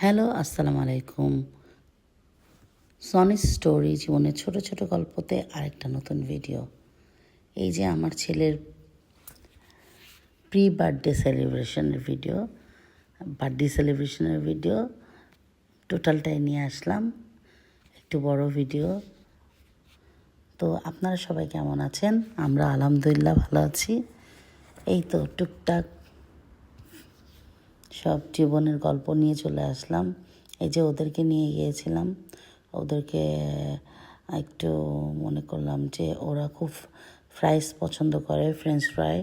Hello, আসসালামু আলাইকুম। সনিস story জীবনের ছোট ছোট গল্পতে আরেকটা নতুন ভিডিও। এই যে আমার ছেলের বার্থডে সেলিব্রেশনের ভিডিও টোটালটাই নিয়ে আসলাম, একটু বড় ভিডিও। তো আপনারা সবাই কেমন আছেন? আমরা আলহামদুলিল্লাহ ভালো আছি। এই তো টুকটাক সব জীবনের গল্প নিয়ে চলে আসলাম। এই যে ওদেরকে নিয়ে গিয়েছিলাম, ওদেরকে একটু মনে করলাম যে ওরা খুব ফ্রাইস পছন্দ করে, ফ্রেঞ্চ ফ্রাই।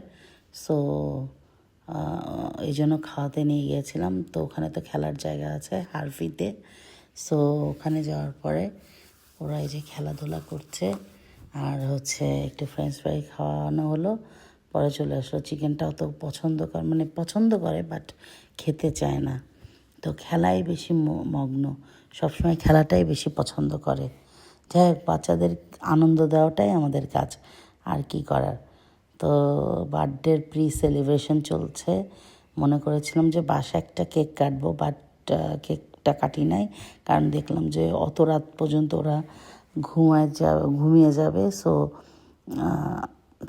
সো এই জন্য খাওয়াতে নিয়ে গিয়েছিলাম। তো ওখানে তো খেলার জায়গা আছে হারফিতে। সো ওখানে যাওয়ার পরে ওরা এই যে খেলাধুলা করছে, আর একটু ফ্রেঞ্চ ফ্রাই খাওয়ানো হলো। পরে চলে আসলো। চিকেনটাও তো পছন্দ করে বাট খেতে চায় না। তো খেলায় বেশি মগ্ন, সবসময় খেলাটাই বেশি পছন্দ করে। যাই হোক, বাচ্চাদের আনন্দ দেওয়াটাই আমাদের কাজ, আর কি করার। তো বার্থডের সেলিব্রেশন চলছে। মনে করেছিলাম যে বাসায় একটা কেক কাটবো, বাট কেকটা কাটি নাই, কারণ দেখলাম যে অত রাত পর্যন্ত ওরা ঘুমিয়ে যাবে। সো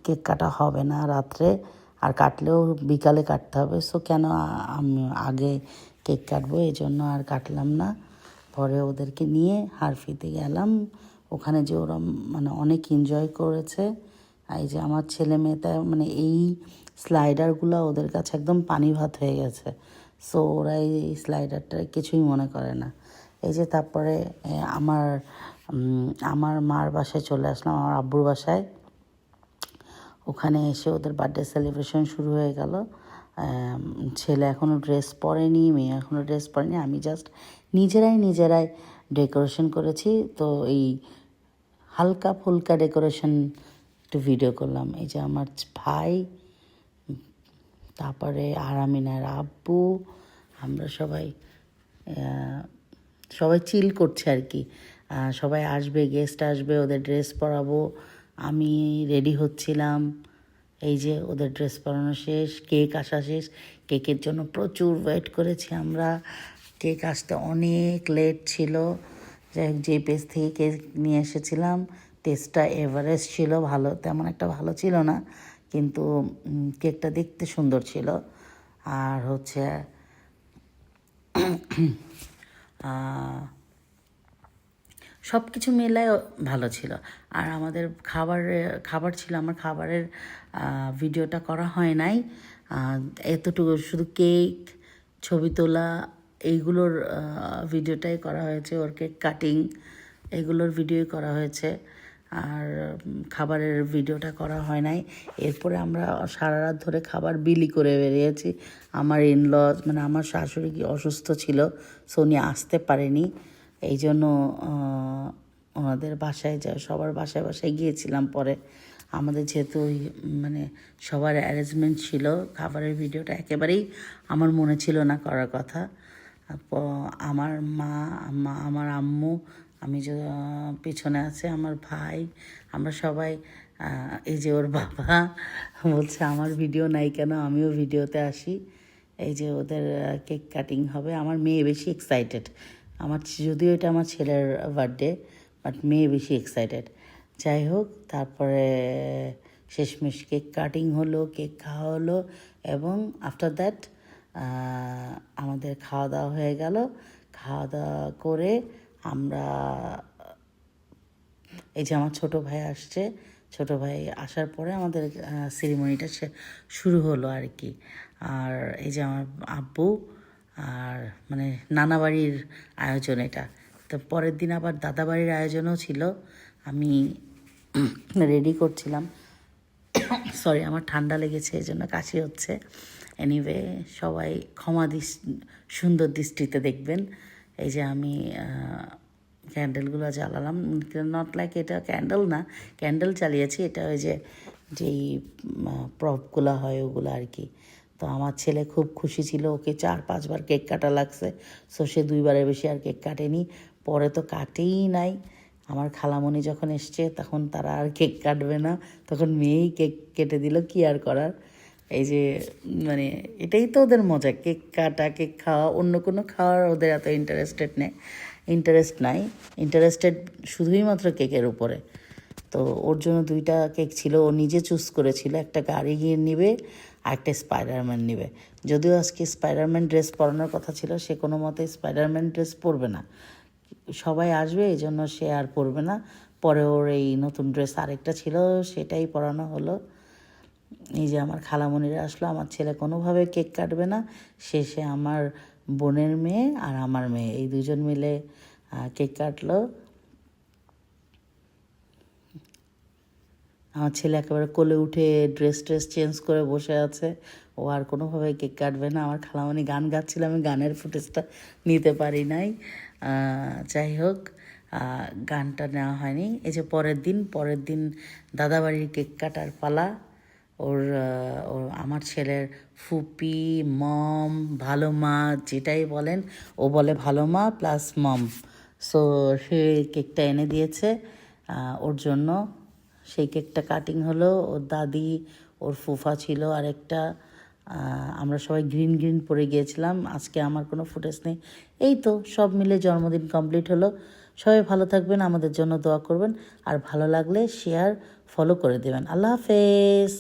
কেক কাটা হবে না রাত্রে, আর কাটলেও বিকালে কাটতে হবে। সো কেন আমি আগে কেক কাটবো, এই জন্য আর কাটলাম না। পরে ওদেরকে নিয়ে হারফিতে গেলাম। ওখানে যে ওরা অনেক এনজয় করেছে। এই যে আমার ছেলে মেয়েটা এই স্লাইডারগুলো ওদের কাছে একদম পানি ভাত হয়ে গেছে। সো ওরা এই স্লাইডারটা কিছুই মনে করে না। এই যে তারপরে আমার মার বাসায় চলে আসলাম, আমার আব্বুর বাসায়। ওখানে এসে ওদের বার্থডে সেলিব্রেশন শুরু হয়ে গেল। ছেলে এখনও ড্রেস পরেনি, মেয়ে এখনও ড্রেস পরেনি। আমি জাস্ট নিজেরাই ডেকোরেশন করেছি। তো এই হালকা ফুলকা ডেকোরেশন একটু ভিডিও করলাম। এই যে আমার ভাই, তারপরে আরামিনার আব্বু, আমরা সবাই চিল করছে আর কি। সবাই আসবে, গেস্ট আসবে, ওদের ড্রেস পরাবো। আমি রেডি হচ্ছিলাম। এই যে ওদের ড্রেস পরানো শেষ, কেক আসা শেষ। কেকের জন্য প্রচুর ওয়েট করেছি আমরা। কেক আসতে অনেক লেট ছিল। যাই হোক, যে পেজ থেকে কেক নিয়ে এসেছিলাম, টেস্টটা এভারেস্ট ছিল, তেমন একটা ভালো ছিল না, কিন্তু কেকটা দেখতে সুন্দর ছিল। আর সব কিছু মেলায় ভালো ছিল। আর আমাদের খাবার ছিল, আমার খাবারের ভিডিওটা করা হয় নাই। এতটুকু শুধু কেক, ছবি তোলা, এইগুলোর ভিডিওটাই করা হয়েছে। ওর কেক কাটিং, এগুলোর ভিডিওই করা হয়েছে। আর খাবারের ভিডিওটা করা হয় নাই। এরপরে আমরা সারা রাত ধরে খাবার বিলি করে বেরিয়েছি। আমার ইনলজ আমার শাশুড়ি কি অসুস্থ ছিল, সো উনি আসতে পারেনি। এই জন্য ওনাদের বাসায় সবার বাসায় গিয়েছিলাম। পরে আমাদের যেহেতু সবার অ্যারেঞ্জমেন্ট ছিল, খাবারের ভিডিওটা একেবারেই আমার মনে ছিল না করার কথা। আমার মা, আমার আম্মু, আমি যে পিছনে আছে আমার ভাই, আমরা সবাই, এই যে ওর বাবা বলছে আমার ভিডিও নাই কেন, আমিও ভিডিওতে আসি। এই যে ওদের কেক কাটিং হবে। আমার মেয়ে বেশি এক্সাইটেড। যদিও এটা আমার ছেলের বার্থডে, বাট মেয়ে বেশি এক্সাইটেড। যাই হোক, তারপরে শেষমেশ কেক কাটিং হলো, কেক খাওয়া হলো, এবং আফটার দ্যাট আমাদের খাওয়া দাওয়া হয়ে গেল। খাওয়া দাওয়া করে আমরা, এই যে আমার ছোটো ভাই আসছে, ছোটো ভাই আসার পরে আমাদের সেরিমনিটা শুরু হলো আর কি। আর এই যে আমার আব্বু, আর নানা বাড়ির আয়োজন এটা। তো পরের দিন আবার দাদা বাড়ির আয়োজনও ছিল। আমি রেডি করছিলাম। সরি, আমার ঠান্ডা লেগেছে, এই জন্য কাশি হচ্ছে। এনিওয়ে, সবাই সুন্দর দৃষ্টিতে দেখবেন। এই যে আমি ক্যান্ডেলগুলো জ্বালালাম, নট লাইক এটা ক্যান্ডেল না, ক্যান্ডেল জ্বালিয়েছি, এটা ওই যেই প্রপগুলো হয় ওগুলো আর কি। তো আমার ছেলে খুব খুশি ছিল, ওকে 4-5 বার কেক কাটা লাগছে। সো সে 2 বারের বেশি আর কেক কাটেনি। পরে তো কাটেই নাই। আমার খালামণি যখন এসছে, তখন তারা আর কেক কাটবে না, তখন মেয়েই কেক কেটে দিল, কি আর করার। এই যে মানে এটাই তো ওদের মজা, কেক কাটা, কেক খাওয়া। অন্য কোনো খাওয়ার ওদের এত ইন্টারেস্ট নাই, ইন্টারেস্টেড শুধুই মাত্র কেকের উপরে। তো ওর জন্য 2টা কেক ছিল, ও নিজে চুজ করেছিল, একটা গাড়ি গিয়ে নিবে আর একটা স্পাইডারম্যান নিবে। যদিও আজকে স্পাইডারম্যান ড্রেস পরানোর কথা ছিল, সে কোনো মতে স্পাইডারম্যান ড্রেস পরবে না, সবাই আসবে এই জন্য সে আর পরবে না। পরে ওর এই নতুন ড্রেস আরেকটা ছিল, সেটাই পরানো হলো। এই যে আমার খালামণিরা আসলো, আমার ছেলে কোনোভাবে কেক কাটবে না, শেষে আমার বোনের মেয়ে আর আমার মেয়ে এই 2জন মিলে কেক কাটলো। আমার ছেলে একেবারে কোলে উঠে ড্রেস চেঞ্জ করে বসে আছে, ও আর কোনোভাবে কেক কাটবে না। আমার খালামণি গান গাচ্ছিল, আমি গানের ফুটেজটা নিতে পারি নাই। যাই হোক, গানটা নেওয়া হয়নি। এই যে পরের দিন দাদাবাড়ির কেক কাটার পালা। ওর আমার ছেলের ফুপি, মম, ভালো মা যেটাই বলেন, ও বলে ভালো মা প্লাস মম। সো সে কেকটা এনে দিয়েছে ওর জন্য। সেই কেকটা কাটিং হলো, ওর দাদি, ওর ফুফা ছিল আরেকটা। আমরা সবাই গ্রিন পরে গিয়েছিলাম। আজকে আমার কোনো ফুটেজ নেই। এই তো সব মিলে জন্মদিন কমপ্লিট হলো। সবাই ভালো থাকবেন, আমাদের জন্য দোয়া করবেন, আর ভালো লাগলে শেয়ার, ফলো করে দেবেন। আল্লাহ হাফেজ।